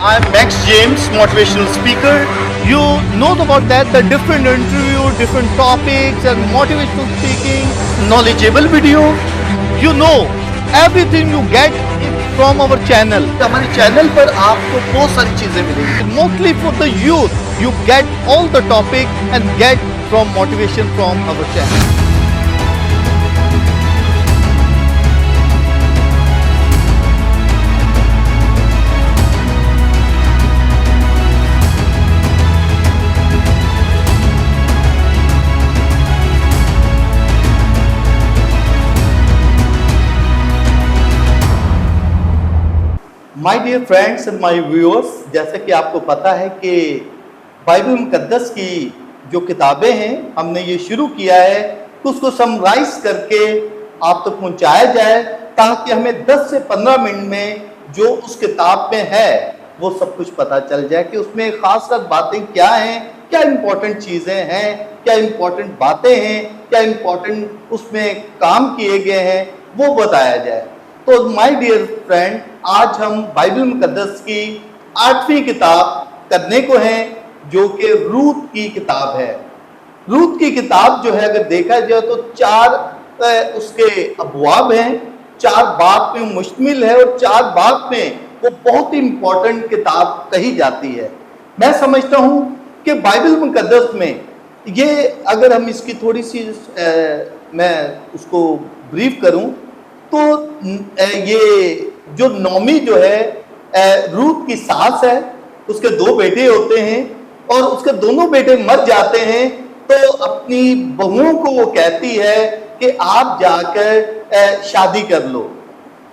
I'm Max James, motivational speaker. You know about that, the different interview, different topics and motivational speaking, knowledgeable video. You know, everything you get from our channel. हमारे channel पर आपको बहुत सारी चीजें मिलेंगी. Mostly for the youth, you get all the topic and get from motivation from our channel. My dear friends and my viewers, जैसे कि आपको पता है कि बाइबल मुकद्दस की जो किताबें हैं हमने ये शुरू किया है कि उसको समराइज करके आप तक पहुंचाया जाए, ताकि हमें 10 से 15 मिनट में जो उस किताब में है वो सब कुछ पता चल जाए कि उसमें खासकर बातें क्या हैं, क्या इम्पोर्टेंट चीज़ें हैं, क्या इम्पोर्टेंट बातें हैं, क्या इम्पोर्टेंट उसमें काम किए गए हैं, वो बताया जाए। तो माय डियर फ्रेंड, आज हम बाइबल मुकद्दस की 8वीं किताब करने को हैं, जो कि रूत की किताब है। रूत की किताब जो है, अगर देखा जाए तो 4 उसके अबवाब हैं, 4 बाब में मुश्तमिल है और 4 बाब में वो बहुत ही इम्पोर्टेंट किताब कही जाती है। मैं समझता हूँ कि बाइबल मुकद्दस में ये, अगर हम इसकी थोड़ी सी मैं उसको ब्रीफ करूँ तो ये जो नोमी जो है रूत की सास है, उसके 2 बेटे होते हैं और उसके दोनों बेटे मर जाते हैं, तो अपनी बहुओं को वो कहती है कि आप जाकर शादी कर लो।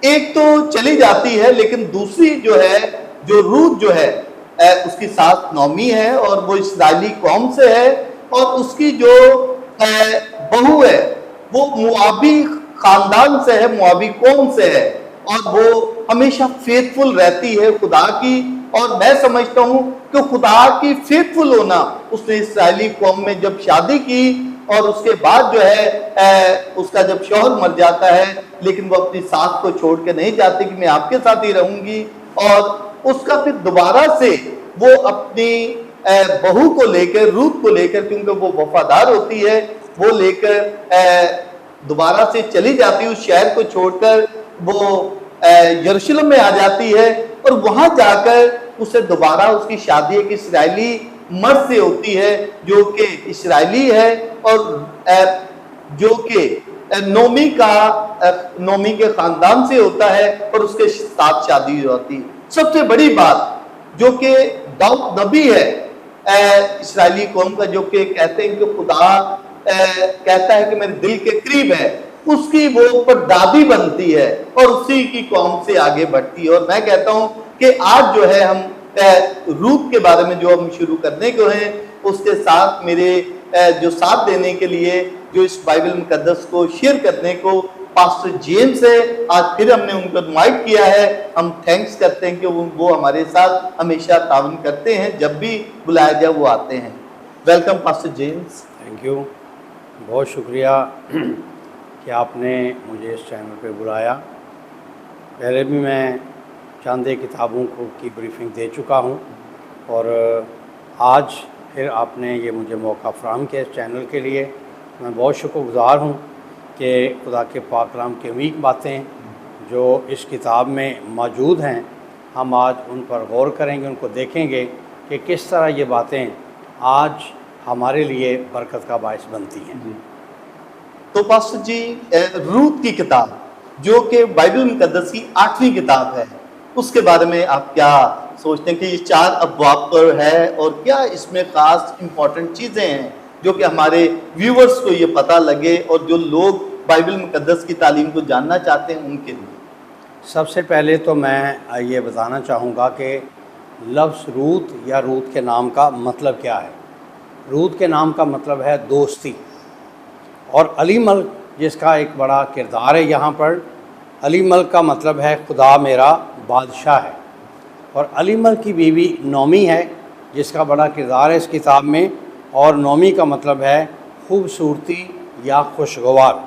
एक तो चली जाती है, लेकिन दूसरी जो है, जो रूत जो है उसकी सास नोमी है और वो इस्राएली कौम से है, और उसकी जो बहू है वो मुआबी खानदान से है, मुआबी कौम से है, और वो हमेशा फेथफुल रहती है खुदा की। और मैं समझता हूँ कि खुदा की फेथफुल होना, उसने इस्राएली कौम में जब शादी की और उसके बाद जो है उसका जब शौहर मर जाता है, लेकिन वो अपनी सास को छोड़ के नहीं जाती कि मैं आपके साथ ही रहूंगी, और उसका फिर दोबारा से वो अपनी बहू को लेकर, रूत को लेकर, क्योंकि वो वफादार होती है, वो लेकर दोबारा से चली जाती, उस शहर को छोड़कर वो यरूशलेम में आ जाती है, और वहां जाकर उसे दोबारा उसकी शादी एक इस्राएली मर्द से होती है, जो कि इस्राएली है और जो कि नोमी के खानदान से होता है, और उसके साथ शादी होती है। सबसे बड़ी बात जो कि दाऊद नबी है इस्राएली कौम का, जो कि कहते हैं कि खुदा कहता है कि मेरे दिल के करीब है, उसकी वो परदादी बनती है और उसी की कौम से आगे बढ़ती है। और मैं कहता हूं कि आज जो है हम रूत के बारे में जो हम शुरू करने को हैं, उसके साथ मेरे जो साथ देने के लिए, जो इस बाइबल मुकद्दस को शेयर करने को पास्टर जेम्स है, आज फिर हमने उनको इनवाइट किया है। हम थैंक्स करते हैं कि वो हमारे साथ हमेशा ताउन करते हैं, जब भी बुलाया जाए वो आते हैं। Welcome pastor James. Thank you, बहुत शुक्रिया कि आपने मुझे इस चैनल पे बुलाया। पहले भी मैं चंद किताबों की ब्रीफिंग दे चुका हूं, और आज फिर आपने ये मुझे मौका फराहम किया इस चैनल के लिए। मैं बहुत शुक्रगुज़ार हूं कि खुदा के पाक कलाम की अमीक बातें जो इस किताब में मौजूद हैं, हम आज उन पर गौर करेंगे, उनको देखेंगे कि किस तरह ये बातें आज हमारे लिए बरकत का बायस बनती हैं। तो पास्टर जी, रूत की किताब जो कि बाइबल मुकद्दस की 8वीं किताब है, उसके बारे में आप क्या सोचते हैं कि ये 4 अबवाब पर है, और क्या इसमें खास इम्पोर्टेंट चीज़ें हैं जो कि हमारे व्यूवर्स को ये पता लगे, और जो लोग बाइबल मुकद्दस की तालीम को जानना चाहते हैं उनके लिए? सबसे पहले तो मैं ये बताना चाहूँगा कि लफ्ज़ रूत या रूत के नाम का मतलब क्या है। रूत के नाम का मतलब है दोस्ती, और अली मल्क जिसका एक बड़ा किरदार है यहाँ पर, अली मल्क का मतलब है खुदा मेरा बादशाह है, और अली मल्क की बीवी नोमी है जिसका बड़ा किरदार है इस किताब में, और नोमी का मतलब है खूबसूरती या खुशगवार।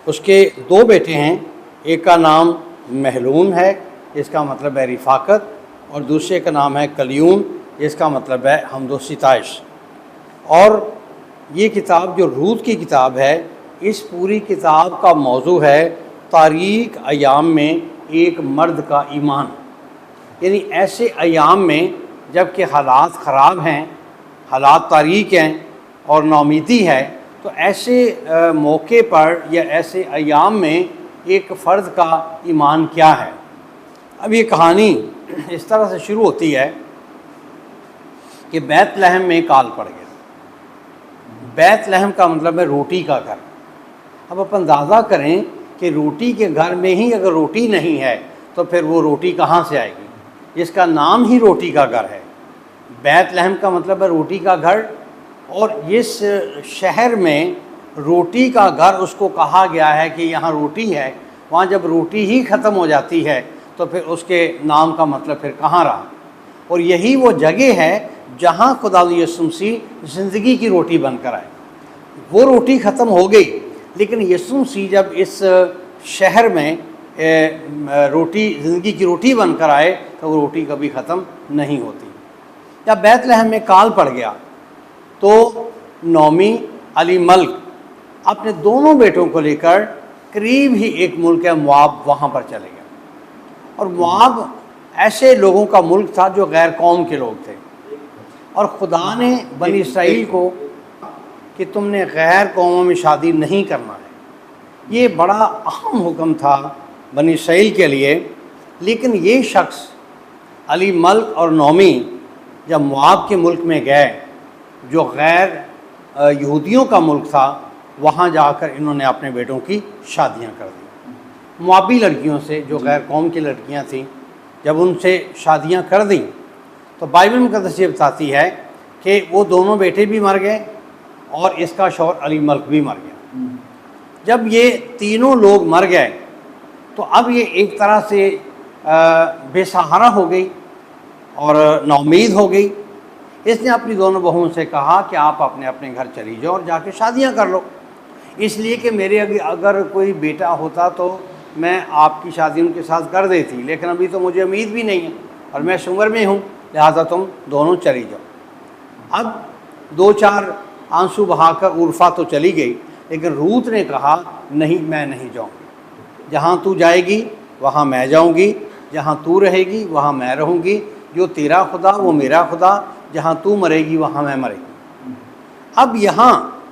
उसके 2 बेटे हैं, एक का नाम महलून है जिसका मतलब है रिफाकत, और दूसरे का नाम है कलियून, जिसका मतलब है हमदो-सिताइश। और ये किताब जो रूत की किताब है, इस पूरी किताब का मौजू है तारीक अयाम में एक मर्द का ईमान। यानी ऐसे अयाम में जबकि हालात ख़राब हैं, हालात तारीक हैं और नाउमीदी है, तो ऐसे मौके पर या ऐसे अयाम में एक फ़र्द का ईमान क्या है। अब ये कहानी इस तरह से शुरू होती है कि बैतलहम में काल पड़ गया। बैतलहम का मतलब है रोटी का घर। अब आप अंदाज़ा करें कि रोटी के घर में ही अगर रोटी नहीं है तो फिर वो रोटी कहाँ से आएगी, जिसका नाम ही रोटी का घर है। बैतलहम का मतलब है रोटी का घर, और इस शहर में रोटी का घर उसको कहा गया है कि यहाँ रोटी है। वहाँ जब रोटी ही ख़त्म हो जाती है तो फिर उसके नाम का मतलब फिर कहाँ रहा। और यही वो जगह है जहाँ खुदा यीशु मसीह ज़िंदगी की रोटी बनकर आए। वो रोटी ख़त्म हो गई, लेकिन यीशु मसीह जब इस शहर में रोटी ज़िंदगी की रोटी बनकर आए तो वो रोटी कभी ख़त्म नहीं होती। जब बैतलहम में काल पड़ गया तो नौमी अलीमल्क अपने दोनों बेटों को लेकर करीब ही एक मुल्क है मुआब, वहाँ पर चले गए। और मुआब ऐसे लोगों का मुल्क था जो गैर कौम के लोग थे, और खुदा ने बनी इसराइल को कि तुमने गैर कौमों में शादी नहीं करना है। ये बड़ा अहम हुक्म था बनी इसराइल के लिए। लेकिन ये शख्स अली मल्क और नौमी जब मुआब के मुल्क में गए, जो गैर यहूदियों का मुल्क था, वहाँ जाकर इन्होंने अपने बेटों की शादियाँ कर दी। मुआबी लड़कियों से, जो गैर कौम की लड़कियाँ थीं, जब उनसे शादियाँ कर दी तो बाइबल मुक़द्दस ये बताती है कि वो दोनों बेटे भी मर गए और इसका शौहर अली मल्क भी मर गया। जब ये तीनों लोग मर गए तो अब ये एक तरह से बेसहारा हो गई और नाउमीद हो गई। इसने अपनी दोनों बहुओं से कहा कि आप अपने अपने घर चली जाओ और जाके शादियां कर लो, इसलिए कि मेरे अगर कोई बेटा होता तो मैं आपकी शादी उनके साथ कर देती, लेकिन अभी तो मुझे उम्मीद भी नहीं है और मैं इस उम्र में हूँ, लिहाजा तुम दोनों चली जाओ। अब दो चार आंसू बहाकर उर्फा तो चली गई, लेकिन रूत ने कहा नहीं, मैं नहीं जाऊँगी। जहाँ तू जाएगी वहाँ मैं जाऊँगी, जहाँ तू रहेगी वहाँ मैं रहूँगी। जो तेरा खुदा वो मेरा खुदा, जहाँ तू मरेगी वहाँ मैं मरेगी। अब यहाँ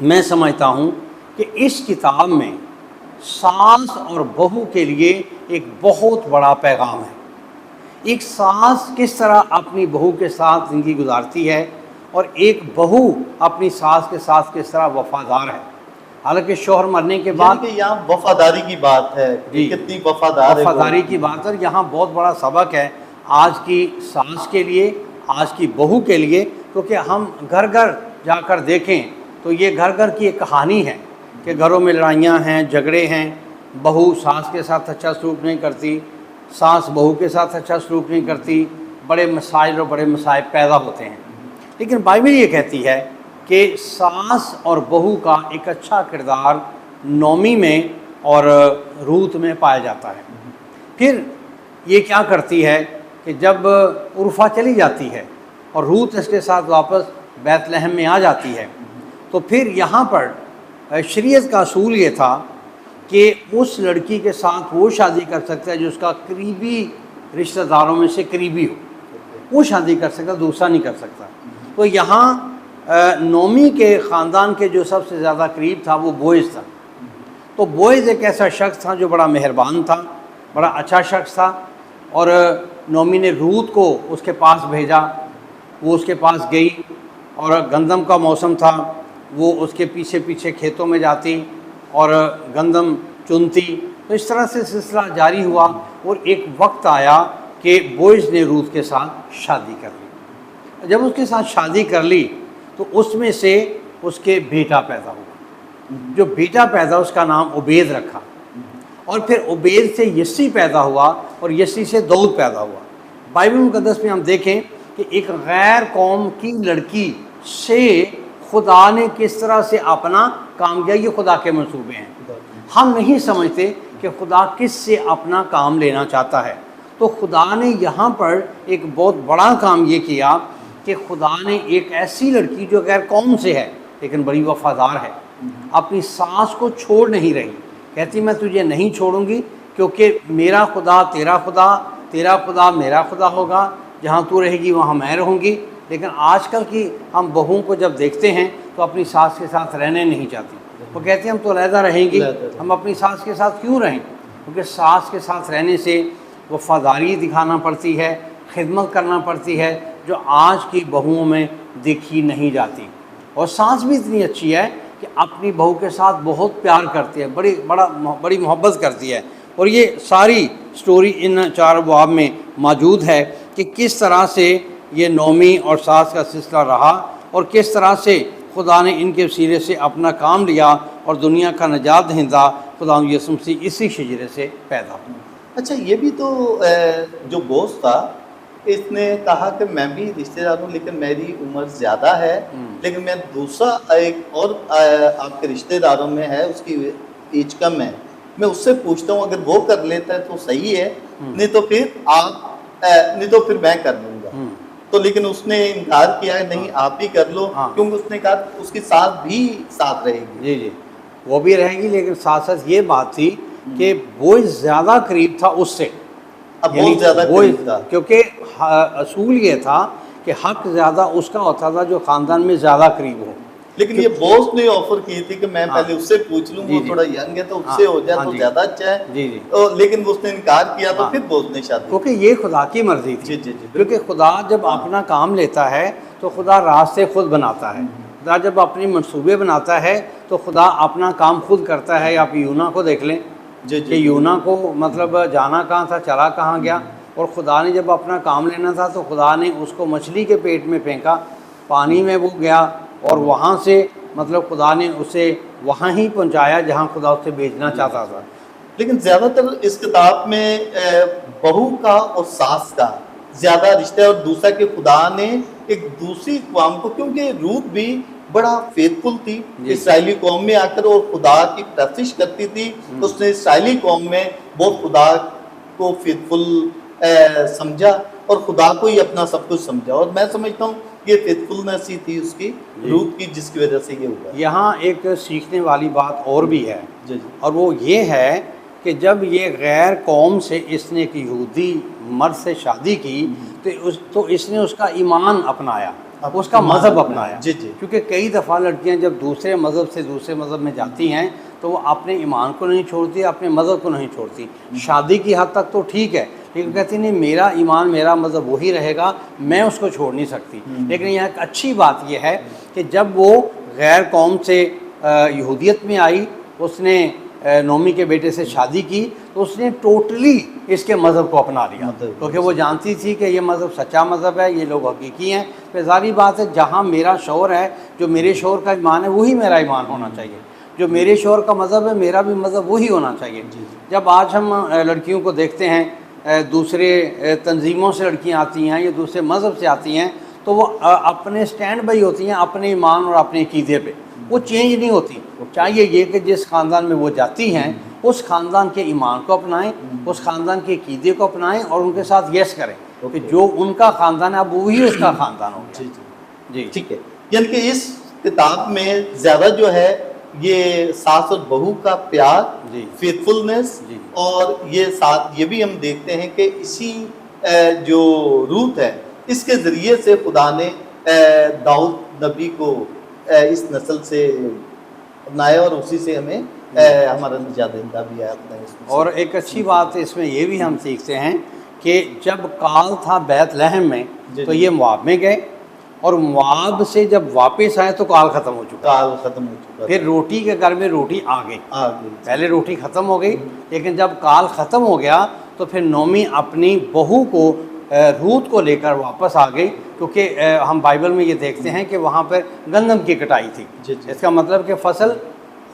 मैं समझता हूँ कि इस किताब में सास और बहू के लिए एक बहुत बड़ा पैगाम है। एक सास किस तरह अपनी बहू के साथ ज़िंदगी गुजारती है और एक बहू अपनी सास के साथ किस तरह वफादार है। हालांकि शौहर मरने के बाद यहाँ वफादारी की बात है, कितनी वफादारी की बात है। यहाँ बहुत बड़ा सबक है आज की सास के लिए, आज की बहू के लिए, क्योंकि हम घर घर जाकर देखें तो ये घर घर की एक कहानी है कि घरों में लड़ाइयाँ हैं, झगड़े हैं, बहू सास के साथ अच्छा सलूक नहीं करती, सास बहू के साथ अच्छा सलूक नहीं करती, बड़े मसाइल और बड़े मसाइब पैदा होते हैं। लेकिन बाइबल ये कहती है कि सास और बहू का एक अच्छा किरदार नौमी में और रूत में पाया जाता है। फिर ये क्या करती है कि जब उर्फा चली जाती है और रूत इसके साथ वापस बैतलहम में आ जाती है, तो फिर यहाँ पर शरीयत का असूल ये था कि उस लड़की के साथ वो शादी कर सकता है जो उसका करीबी रिश्तेदारों में से करीबी हो, वो शादी कर सकता, दूसरा नहीं कर सकता। तो यहाँ नौमी के ख़ानदान के जो सबसे ज़्यादा करीब था वो बोएज़ था। तो बोएज़ एक ऐसा शख्स था जो बड़ा मेहरबान था, बड़ा अच्छा शख्स था, और नौमी ने रूत को उसके पास भेजा। वो उसके पास गई और गंदम का मौसम था, वो उसके पीछे पीछे खेतों में जाती और गंदम चुनती। तो इस तरह से सिलसिला जारी हुआ और एक वक्त आया कि बोएज़ ने रूत के साथ शादी कर ली। जब उसके साथ शादी कर ली तो उसमें से उसके बेटा पैदा हुआ। जो बेटा पैदा उसका नाम उबैद रखा, और फिर उबैद से यस्सी पैदा हुआ और यस्सी से दाऊद पैदा हुआ। बाइबल मुक़द्दस में हम देखें कि एक गैर कौम की लड़की से खुदा ने किस तरह से अपना काम किया। ये खुदा के मंसूबे हैं। हम नहीं समझते कि खुदा किस से अपना काम लेना चाहता है। तो खुदा ने यहाँ पर एक बहुत बड़ा काम ये किया कि खुदा ने एक ऐसी लड़की जो गैर कौम से है लेकिन बड़ी वफादार है, अपनी सास को छोड़ नहीं रही, कहती मैं तुझे नहीं छोड़ूंगी क्योंकि मेरा खुदा तेरा खुदा मेरा खुदा होगा, जहाँ तू रहेगी वहाँ मैं रहूँगी। लेकिन आजकल की हम बहुओं को जब देखते हैं तो अपनी सास के साथ रहने नहीं चाहती, वो कहती हम तो अलहदा रहेंगी, हम अपनी सास के साथ क्यों रहें? क्योंकि सास के साथ रहने से वफादारी दिखाना पड़ती है, खिदमत करना पड़ती है, जो आज की बहुओं में देखी नहीं जाती। और सास भी इतनी अच्छी है कि अपनी बहू के साथ बहुत प्यार करती है, बड़ी मोहब्बत करती है। और ये सारी स्टोरी इन 4 अबवाब में मौजूद है कि किस तरह से ये नोमी और सास का सिलसिला रहा और किस तरह से खुदा ने इनके वसीले से अपना काम लिया और दुनिया का निजात दहिंदा खुदा यीशु मसीह इसी शजरे से पैदा हुआ। अच्छा, ये भी तो जो बॉस था इसने कहा कि मैं भी रिश्तेदार हूँ लेकिन मेरी उम्र ज़्यादा है, लेकिन मैं दूसरा एक और आपके रिश्तेदारों में है उसकी एज कम है, मैं उससे पूछता हूँ अगर वो कर लेता है तो सही है, नहीं तो फिर मैं कर लूँगा। तो लेकिन उसने इनकार किया है, नहीं आप ही कर लो। हाँ। क्योंकि उसने कहा उसकी सास भी साथ रहेगी। जी जी, वो भी रहेगी, लेकिन साथ साथ ये बात थी कि वो ज़्यादा करीब था उससे, अब बहुत ज़्यादा करीब था, क्योंकि असूल ये था कि हक ज़्यादा उसका होता था जो ख़ानदान में ज़्यादा करीब हो। लेकिन ये बॉस ने ऑफर की थी कि मैं पहले उससे पूछ लूँ, वो थोड़ा यंग है तो उससे हो जाए तो ज़्यादा अच्छा है। जी जी, लेकिन उसने इनकार किया तो फिर बॉस ने शादी, क्योंकि ये खुदा की मर्जी थी। जी जी जी, क्योंकि खुदा जब अपना काम लेता है तो खुदा रास्ते खुद बनाता है। खुदा जब अपनी मंसूबे बनाता है तो खुदा अपना काम खुद करता है। आप यूना को देख लें कि यूना को मतलब जाना कहाँ था, चला कहाँ गया, और खुदा ने जब अपना काम लेना था तो खुदा ने उसको मछली के पेट में फेंका, पानी में वो गया और वहाँ से मतलब खुदा ने उसे वहाँ ही पहुँचाया जहाँ खुदा उसे भेजना चाहता था। लेकिन ज़्यादातर इस किताब में बहू का और सास का ज़्यादा रिश्ता है, और दूसरा कि खुदा ने एक दूसरी कौम को, क्योंकि रूत भी बड़ा फेथफुल थी इस्राएली कौम में आकर और खुदा की प्रैक्टिस करती थी, उसने इस्राएली कौम में बहुत खुदा को फेथफुल समझा और खुदा को ही अपना सब कुछ समझा। और मैं समझता हूँ ये फेथफुलनेस ही थी उसकी रूत की, जिसकी वजह से ये हुआ। यहाँ एक सीखने वाली बात और भी है जी, और वो ये है कि जब ये गैर कौम से इसने एक यहूदी मर्द से शादी की तो इसने उसका ईमान अपनाया, उसका मज़हब अपनाया। जी जी, क्योंकि कई दफ़ा लड़कियां जब दूसरे मज़हब से दूसरे मज़हब में जाती हैं तो वो अपने ईमान को नहीं छोड़ती, अपने मज़हब को नहीं छोड़ती। शादी की हद तक तो ठीक है, लेकिन कहती नहीं मेरा ईमान मेरा मज़हब वही रहेगा, मैं उसको छोड़ नहीं सकती। लेकिन यहाँ एक अच्छी बात यह है कि जब वो गैर कौम से यहूदियत में आई, उसने नोमी के बेटे से शादी की, तो उसने टोटली इसके मज़हब को अपना लिया, क्योंकि वो जानती थी कि ये मज़हब सच्चा मज़हब है, ये लोग हकीकी हैं। फिर जारी बात है जहाँ मेरा शौहर है, जो मेरे शौहर का ईमान है वही मेरा ईमान होना चाहिए, जो मेरे शौहर का मज़हब है मेरा भी मज़हब वही होना चाहिए। जब आज हम लड़कियों को देखते हैं, दूसरे तंजीमों से लड़कियाँ आती हैं या दूसरे मज़हब से आती हैं, तो वो अपने स्टैंड बाई होती हैं अपने ईमान और अपने अक़ीदे पे, वो चेंज नहीं होती। चाहिए ये कि जिस ख़ानदान में वो जाती हैं उस ख़ानदान के ईमान को अपनाएं, उस ख़ानदान के अक़ीदे को अपनाएं और उनके साथ यस करें कि जो उनका ख़ानदान है अब वही उसका ख़ानदान हो गया। जी ठीक है। यानी कि इस किताब में ज़्यादा जो है ये सास और बहू का प्यार, फेथफुलनेस, और ये साथ ये भी हम देखते हैं कि इसी जो रूत है इसके ज़रिए से खुदा ने दाऊद नबी को इस नस्ल से अपनाया और उसी से हमें हमारा निजात दहिंदा भी आया। और एक अच्छी बात इसमें ये भी हम सीखते हैं कि जब काल था बैतलहम में तो ये मुआब में गए, और मुआब से जब वापस आए तो काल ख़त्म हो चुका, फिर रोटी के घर में रोटी आ गई। पहले रोटी ख़त्म हो गई, लेकिन जब काल ख़त्म हो गया तो फिर नोमी अपनी बहू को रूत को लेकर वापस आ गई, क्योंकि हम बाइबल में ये देखते हैं कि वहाँ पर गंदम की कटाई थी। इसका मतलब कि फसल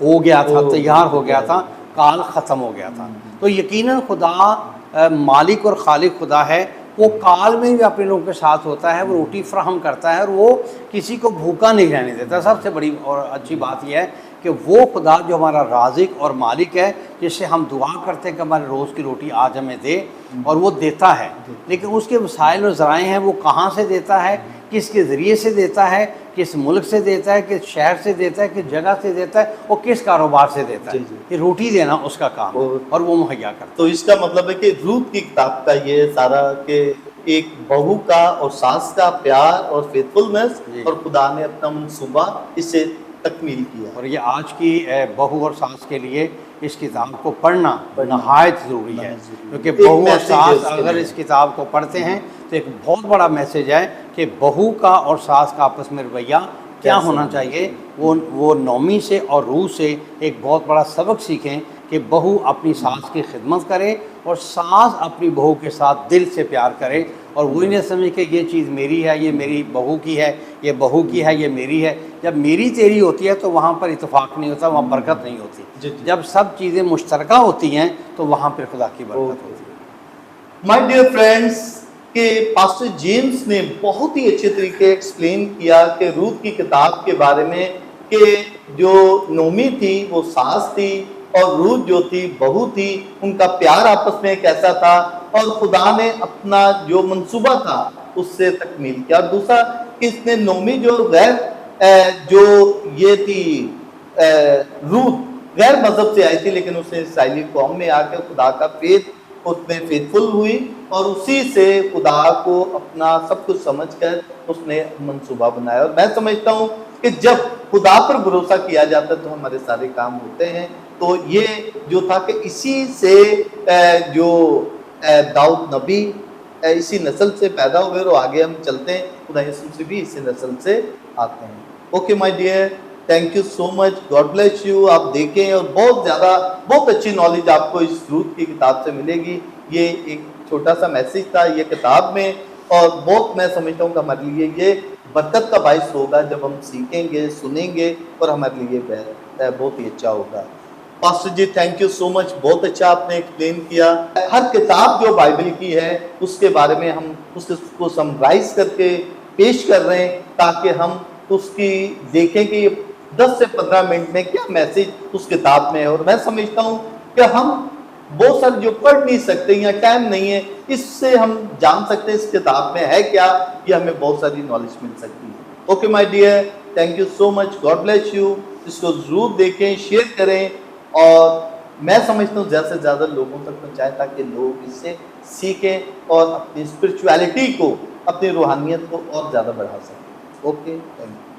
हो गया था, तैयार हो गया था, काल ख़त्म हो गया था। तो यकीनन खुदा मालिक और खालिक खुदा है, वो काल में भी अपने लोगों के साथ होता है, वो रोटी फ्राहम करता है और वो किसी को भूखा नहीं रहने देता। सबसे बड़ी और अच्छी बात यह है कि वो खुदा जो हमारा राज़िक और मालिक है, जिससे हम दुआ करते हैं कि हमारे रोज़ की रोटी आज हमें दे, और वो देता है। लेकिन उसके वसाइल और ज़राए हैं, वो कहाँ से देता है, किसके ज़रिए से देता है, किस मुल्क से देता है, किस शहर से देता है, किस जगह से देता है, और किस कारोबार से देता है। ये रोटी देना उसका काम है और वो मुहैया करता है। तो इसका मतलब है कि रूत की किताब का ये सारा के एक बहू का और सास का प्यार और फेथफुलनेस, और खुदा ने अपना मंसूबा इसे तकमील किया। और ये आज की बहू और सास के लिए इस किताब को पढ़ना नहायत ज़रूरी है, क्योंकि एक बहू और मैसेज है सास उसके अगर लिए। इस किताब को पढ़ते हैं तो एक बहुत बड़ा मैसेज है कि बहू का और सास का आपस में रवैया क्या कैसा होना होना चाहिए। वो नौमी से और रूह से एक बहुत बड़ा सबक सीखें कि बहू अपनी सास की खिदमत करे और सास अपनी बहू के साथ दिल से प्यार करे, और वही नहीं समझे कि ये चीज़ मेरी है, ये मेरी बहू की है, ये बहू की है, ये मेरी है। जब मेरी तेरी होती है तो वहाँ पर इत्तेफाक नहीं होता, वहाँ बरकत नहीं होती। जी। जब सब चीज़ें मुश्तरका होती हैं तो वहाँ पर खुदा की बरकत होती है। माय डियर फ्रेंड्स, के पास्टर जेम्स ने बहुत ही अच्छे तरीके एक्सप्लेन किया कि रूत की किताब के बारे में, कि जो नोमी थी वो सास थी और रूत जो थी बहू थी, उनका प्यार आपस में कैसा था, और खुदा ने अपना जो मंसूबा था उससे तकमील किया। और दूसरा कि इसने नोमी जो जो ये थी रूत गैर मजहब से आई थी, लेकिन उसने इसराइली कौम में आकर खुदा का उसमें फेथफुल हुई, और उसी से खुदा को अपना सब कुछ समझकर उसने मंसूबा बनाया। और मैं समझता हूँ कि जब खुदा पर भरोसा किया जाता है तो हमारे सारे काम होते हैं। तो ये जो था कि इसी से जो दाऊद नबी इसी नस्ल से पैदा हुए, और आगे हम चलते हैं खुदा यीशु मसीह भी इसी नस्ल से आते हैं। Okay my dear, thank you so much, God bless you. आप देखें और बहुत अच्छी नॉलेज आपको इस रूत की किताब से मिलेगी। ये एक छोटा सा मैसेज था ये किताब में, और बहुत मैं समझता हूँ कि हमारे लिए ये बरकत का बाइस होगा जब हम सीखेंगे, सुनेंगे, और हमारे लिए बहुत ही अच्छा होगा। Pastor ji thank you so much, बहुत अच्छा आपने एक्सप्लेन किया। हर किताब जो बाइबल की है उसके बारे में हम उसको समराइज करके पेश कर रहे हैं, ताकि हम उसकी देखें कि 10 से 15 मिनट में क्या मैसेज उस किताब में है। और मैं समझता हूँ कि हम बहुत सारे जो पढ़ नहीं सकते या टाइम नहीं है, इससे हम जान सकते हैं इस किताब में है क्या, ये हमें बहुत सारी नॉलेज मिल सकती है। Okay my dear, thank you so much, God bless you. इसको जरूर देखें, शेयर करें, और मैं समझता हूँ ज़्यादा से ज़्यादा लोगों तक पहुँचाएं, ताकि लोग इससे सीखें और अपनी स्पिरिचुअलिटी को, अपनी रूहानियत को और ज़्यादा बढ़ा सकें। Okay, thank you.